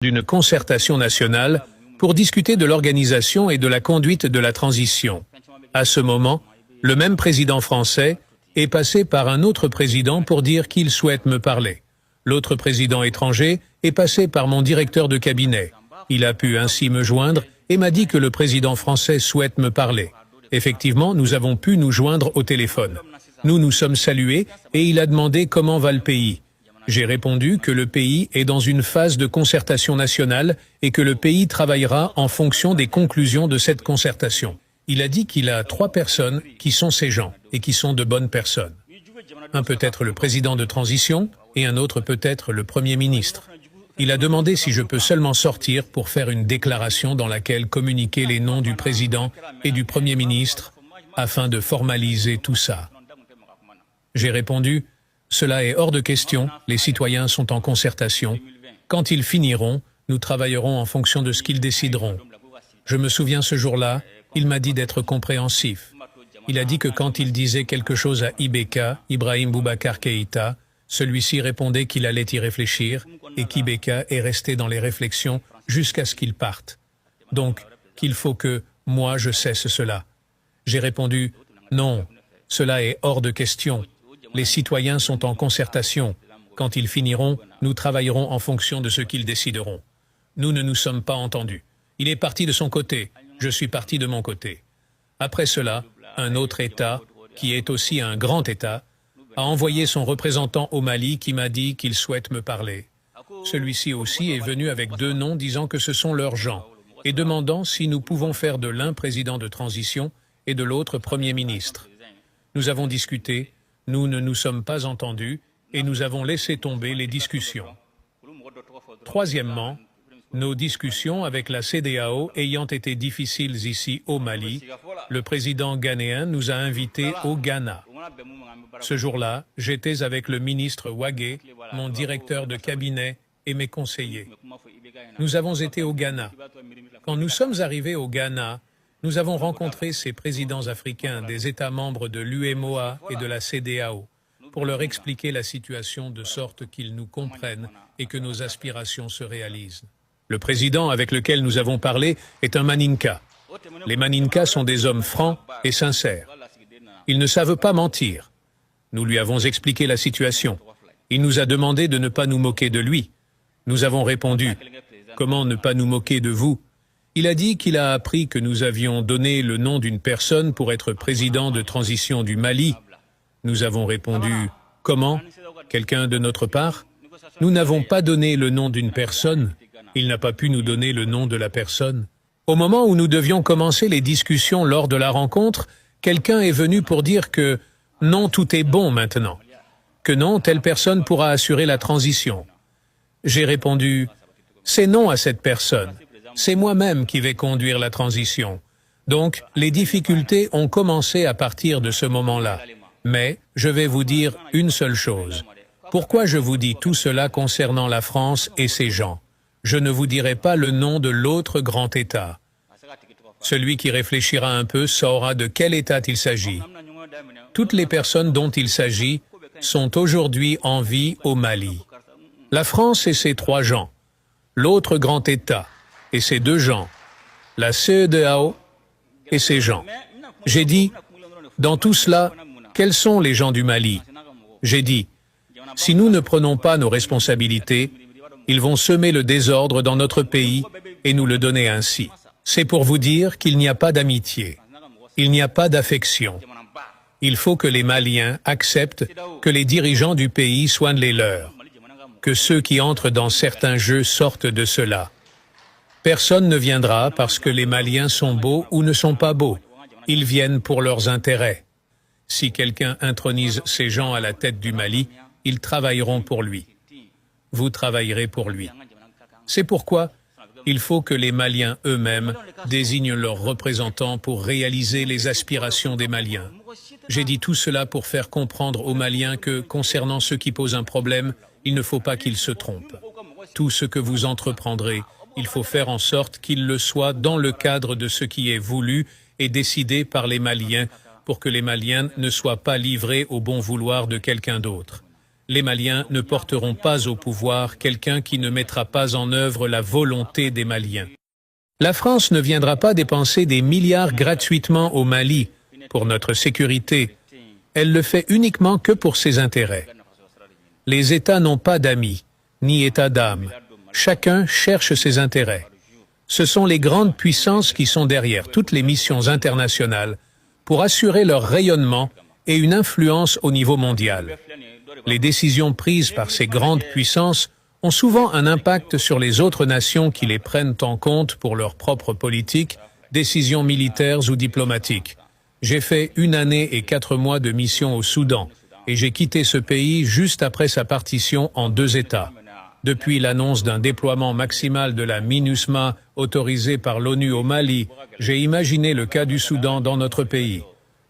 d'une concertation nationale pour discuter de l'organisation et de la conduite de la transition. À ce moment, le même président français est passé par un autre président pour dire qu'il souhaite me parler. L'autre président étranger est passé par mon directeur de cabinet. Il a pu ainsi me joindre et m'a dit que le président français souhaite me parler. Effectivement, nous avons pu nous joindre au téléphone. Nous nous sommes salués et il a demandé comment va le pays. J'ai répondu que le pays est dans une phase de concertation nationale et que le pays travaillera en fonction des conclusions de cette concertation. Il a dit qu'il a 3 personnes qui sont ses gens et qui sont de bonnes personnes. Un peut être le président de transition et un autre peut être le Premier ministre. Il a demandé si je peux seulement sortir pour faire une déclaration dans laquelle communiquer les noms du président et du Premier ministre afin de formaliser tout ça. J'ai répondu « Cela est hors de question, les citoyens sont en concertation. Quand ils finiront, nous travaillerons en fonction de ce qu'ils décideront. » Je me souviens ce jour-là, il m'a dit d'être compréhensif. Il a dit que quand il disait quelque chose à Ibeka, Ibrahim Boubacar Keïta, celui-ci répondait qu'il allait y réfléchir et qu'Ibeka est resté dans les réflexions jusqu'à ce qu'il parte. Donc, qu'il faut que, moi, je cesse cela. J'ai répondu « Non, cela est hors de question. Les citoyens sont en concertation. Quand ils finiront, nous travaillerons en fonction de ce qu'ils décideront. Nous ne nous sommes pas entendus. Il est parti de son côté, je suis parti de mon côté. Après cela, un autre État, qui est aussi un grand État, a envoyé son représentant au Mali qui m'a dit qu'il souhaite me parler. Celui-ci aussi est venu avec 2 noms disant que ce sont leurs gens et demandant si nous pouvons faire de l'un président de transition et de l'autre Premier ministre. Nous avons discuté, nous ne nous sommes pas entendus et nous avons laissé tomber les discussions. Troisièmement, nos discussions avec la CEDEAO ayant été difficiles ici au Mali, le président ghanéen nous a invités au Ghana. Ce jour-là, j'étais avec le ministre Wagé, mon directeur de cabinet et mes conseillers. Nous avons été au Ghana. Quand nous sommes arrivés au Ghana, nous avons rencontré ces présidents africains des États membres de l'UMOA et de la CEDEAO pour leur expliquer la situation de sorte qu'ils nous comprennent et que nos aspirations se réalisent. Le président avec lequel nous avons parlé est un Maninka. Les Maninkas sont des hommes francs et sincères. Ils ne savent pas mentir. Nous lui avons expliqué la situation. Il nous a demandé de ne pas nous moquer de lui. Nous avons répondu « Comment ne pas nous moquer de vous ?» Il a dit qu'il a appris que nous avions donné le nom d'une personne pour être président de transition du Mali. Nous avons répondu « Comment? Quelqu'un de notre part ?» Nous n'avons pas donné le nom d'une personne. Il n'a pas pu nous donner le nom de la personne. Au moment où nous devions commencer les discussions lors de la rencontre, quelqu'un est venu pour dire que « Non, tout est bon maintenant », que non, telle personne pourra assurer la transition. J'ai répondu « C'est non à cette personne. C'est moi-même qui vais conduire la transition. » Donc, les difficultés ont commencé à partir de ce moment-là. Mais, je vais vous dire une seule chose. Pourquoi je vous dis tout cela concernant la France et ses gens? Je ne vous dirai pas le nom de l'autre grand État. Celui qui réfléchira un peu saura de quel État il s'agit. Toutes les personnes dont il s'agit sont aujourd'hui en vie au Mali. La France et ses 3 gens, l'autre grand État et ses 2 gens, la CEDEAO et ses gens. J'ai dit, dans tout cela, quels sont les gens du Mali? J'ai dit, si nous ne prenons pas nos responsabilités, ils vont semer le désordre dans notre pays et nous le donner ainsi. C'est pour vous dire qu'il n'y a pas d'amitié, il n'y a pas d'affection. Il faut que les Maliens acceptent que les dirigeants du pays soient les leurs, que ceux qui entrent dans certains jeux sortent de cela. Personne ne viendra parce que les Maliens sont beaux ou ne sont pas beaux. Ils viennent pour leurs intérêts. Si quelqu'un intronise ces gens à la tête du Mali, ils travailleront pour lui. Vous travaillerez pour lui. C'est pourquoi il faut que les Maliens eux-mêmes désignent leurs représentants pour réaliser les aspirations des Maliens. J'ai dit tout cela pour faire comprendre aux Maliens que, concernant ceux qui posent un problème, il ne faut pas qu'ils se trompent. Tout ce que vous entreprendrez, il faut faire en sorte qu'il le soit dans le cadre de ce qui est voulu et décidé par les Maliens pour que les Maliens ne soient pas livrés au bon vouloir de quelqu'un d'autre. les Maliens ne porteront pas au pouvoir quelqu'un qui ne mettra pas en œuvre la volonté des Maliens. La France ne viendra pas dépenser des milliards gratuitement au Mali pour notre sécurité. Elle le fait uniquement que pour ses intérêts. Les États n'ont pas d'amis, ni état d'âme. Chacun cherche ses intérêts. Ce sont les grandes puissances qui sont derrière toutes les missions internationales pour assurer leur rayonnement et une influence au niveau mondial. Les décisions prises par ces grandes puissances ont souvent un impact sur les autres nations qui les prennent en compte pour leur propre politique, décisions militaires ou diplomatiques. J'ai fait 1 année et 4 mois de mission au Soudan et j'ai quitté ce pays juste après sa partition en 2 États. Depuis l'annonce d'un déploiement maximal de la MINUSMA autorisé par l'ONU au Mali, j'ai imaginé le cas du Soudan dans notre pays.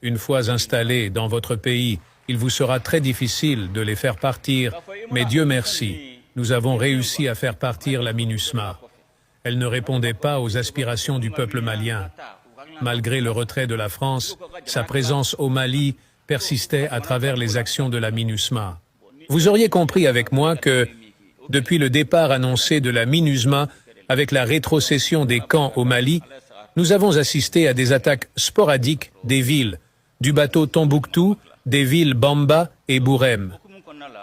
Une fois installés dans votre pays, il vous sera très difficile de les faire partir, mais Dieu merci, nous avons réussi à faire partir la MINUSMA. Elle ne répondait pas aux aspirations du peuple malien. Malgré le retrait de la France, sa présence au Mali persistait à travers les actions de la MINUSMA. Vous auriez compris avec moi que, depuis le départ annoncé de la MINUSMA, avec la rétrocession des camps au Mali, nous avons assisté à des attaques sporadiques des villes, du bateau Tombouctou, des villes Bamba et Bourem.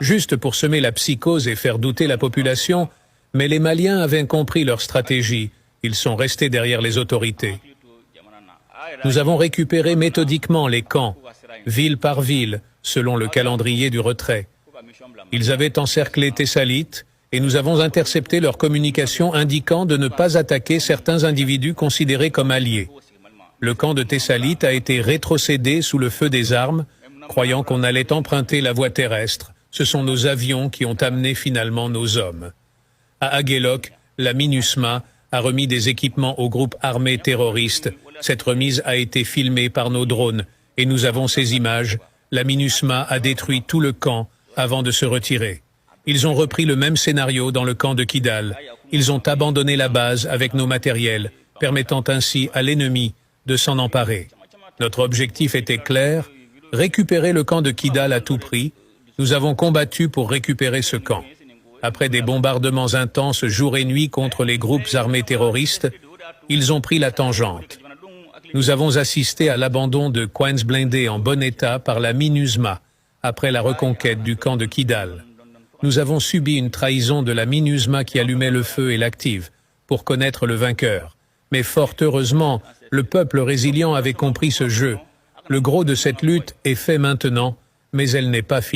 Juste pour semer la psychose et faire douter la population, mais les Maliens avaient compris leur stratégie, ils sont restés derrière les autorités. Nous avons récupéré méthodiquement les camps, ville par ville, selon le calendrier du retrait. Ils avaient encerclé Tessalit et nous avons intercepté leurs communications indiquant de ne pas attaquer certains individus considérés comme alliés. Le camp de Tessalit a été rétrocédé sous le feu des armes, croyant qu'on allait emprunter la voie terrestre. Ce sont nos avions qui ont amené finalement nos hommes. À Aguelok, la MINUSMA a remis des équipements au groupe armé terroriste. Cette remise a été filmée par nos drones et nous avons ces images. La MINUSMA a détruit tout le camp avant de se retirer. Ils ont repris le même scénario dans le camp de Kidal. Ils ont abandonné la base avec nos matériels, permettant ainsi à l'ennemi de s'en emparer. Notre objectif était clair, récupérer le camp de Kidal à tout prix. Nous avons combattu pour récupérer ce camp. Après des bombardements intenses jour et nuit contre les groupes armés terroristes, ils ont pris la tangente. Nous avons assisté à l'abandon de Queens blindés en bon état par la MINUSMA après la reconquête du camp de Kidal. Nous avons subi une trahison de la MINUSMA qui allumait le feu et l'active pour connaître le vainqueur. Mais fort heureusement, le peuple résilient avait compris ce jeu. Le gros de cette lutte est fait maintenant, mais elle n'est pas finie.